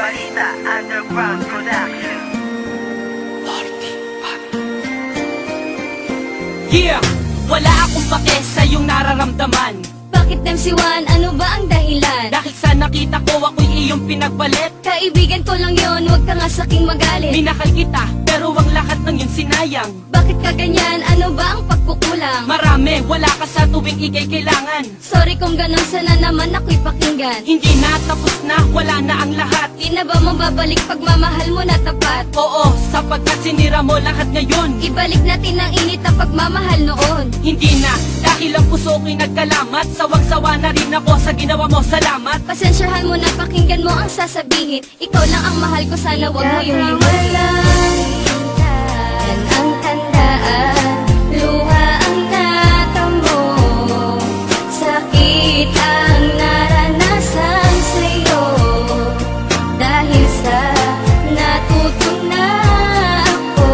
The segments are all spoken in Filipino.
Balita Underground Production. Yeah! Wala akong pake sa iyong nararamdaman. Bakit MC1? Ano ba ang dahilan? Dahil sa nakita ko ako'y iyong pinagbalit. Kaibigan ko lang yon, huwag ka nga saking magalit. Minakal kita, pero ang lahat ng yun sinayang. Bakit ka ganyan? Ano ba ang pagkukulang? Marami, wala ka sa tuwing ikay kailangan. Sorry kung ganun, sana naman ako'y pakinggan. Hindi na, tapos na, wala na ang lahat. Di na ba mababalik pagmamahal mo na tapat? Oo, sapagkat sinira mo lahat ngayon. Ibalik natin ang init na pagmamahal noon. Hindi na, dahil ang puso ko'y nagkalamat. Sawang-sawa na rin ako sa ginawa mo, salamat. Pasensyahan mo na, pakinggan mo ang sasabihin. Ikaw lang ang mahal ko, sana wag mo yung yan ang tandaan, luha ang natamo, sakit ang naranasan sa'yo, dahil sa natutong na ako,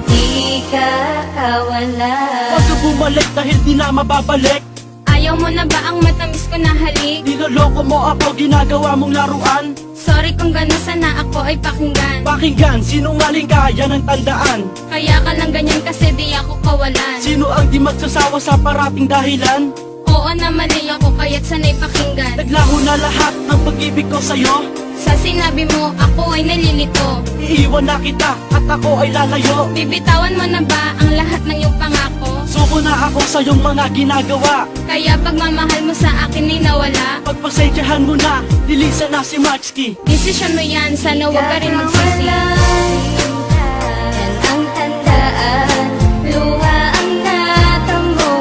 di ka kawala. Huwag ka bumalik dahil di na mababalik. Ayaw mo na ba ang matamis ko na halik? Niloloko mo ako, ginagawa mong laruan. Sorry kung gano'n, sana ako ay pakinggan. Pakinggan, sinungaling ka, yan ang tandaan. Kaya ka lang ganyan kasi di ako kawalan. Sino ang di magsasawa sa parating dahilan? Oo na mali ako, kaya't sana'y pakinggan. Naglaho na lahat ng pag-ibig ko sa'yo. Sa sinabi mo, ako ay nalilito. Iiwan na kita at ako ay lalayo. Bibitawan mo na ba ang lahat ng iyong pangako? Suko na ako sa iyong mga ginagawa. Kaya pagmamahal mo sa akin ay nawala. Pagpasensyahan mo na, lilisan na si Maxky. Desisyon mo yan, sana huwag ka rin magsisi. Yan ang tandaan, luha ang natamo,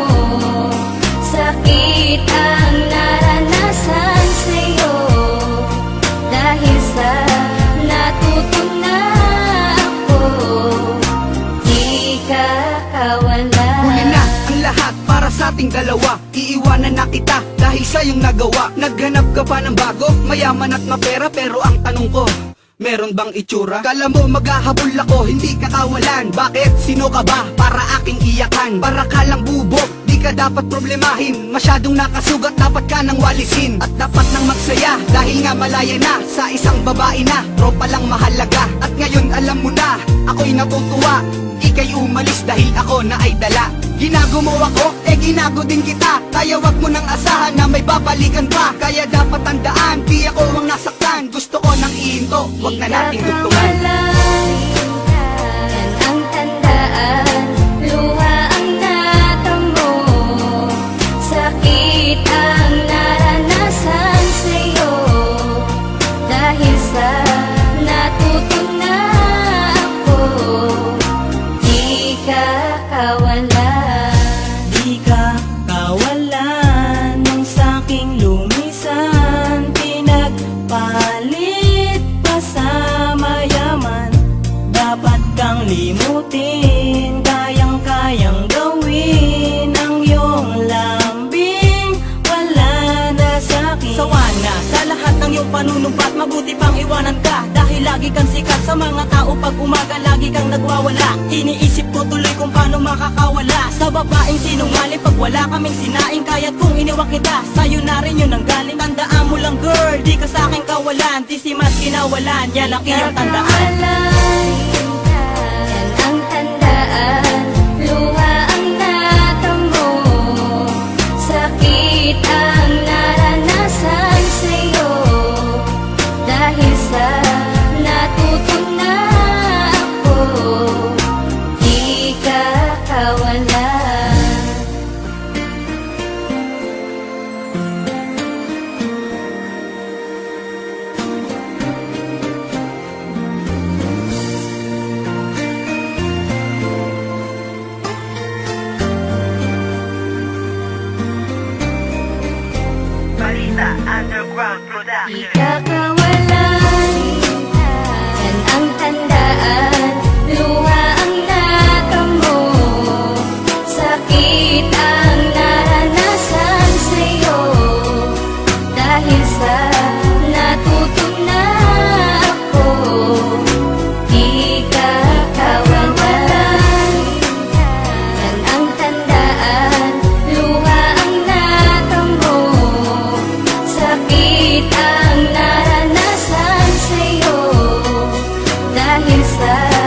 sakit ang naranasan sa'yo, dahil sa natutong na ako, di ka kawala. Huli na ang lahat para sa ating dalawa. Iiwanan na kita dahil sa iyong nagawa. Naghanap ka pa ng bago, mayaman at mapera, pero ang tanong ko, meron bang itsura? Kala mo maghahabol ako, hindi ka kawalan. Bakit? Sino ka ba para aking iyakan? Para ka lang bubog, di ka dapat problemahin. Masyadong nakasugat, dapat ka nang walisin. At dapat nang magsaya, dahil nga malaya na sa isang babae na tropa lang mahalaga. At ngayon alam mo na, ako'y natutuwa. Ika'y umalis dahil ako na ay dala. Ginago mo ako, ginago din kita. Kaya wag mo nang asahan na may babalikan pa. Kaya dapat tandaan, di ako ang nasaktan. Gusto ko nang ihinto, wag na nating dugtungan. Yan ang tandaan, luha ang natamo, sakit ang naranasan sa'yo, dahil sa natutong na ako, di ka kawala. Di ka kawalan ng saking lumisan, pinagpalit pa sa mayaman. Dapat kang limutin, kayang-kayang gawin ang iyong lambing, wala na sa'kin. Sawa na sa lahat ng iyong panunumpat, mabuti pang iwanan ka. Dahil lagi kang sikat sa mga tao, pag umaga lagi kang nagwawala. Iniisip ko tuloy kung paano makakawala sa babaeng sinungaling. Pag wala kaming sinaing, kaya't kung iniwan kita, sa'yo na rin yun ang galing. Tandaan mo lang girl, di ka sa'king kawalan. Di si mas kinawalan, yan ang iyong tandaan. Yan ang tandaan, luha ang natamo, sakit ang naranasan sa'yo, dahil sa natutong na ako, di ka kawala. Balita Underground Di Production. ka kawalan, yan ang tandaan, luha ang natamo, sakit ang naranasan sa'yo, dahil sa natutong na ako, di ka kawalan. Yan ang tandaan, luha ang natamo, sakit ang naranasan sa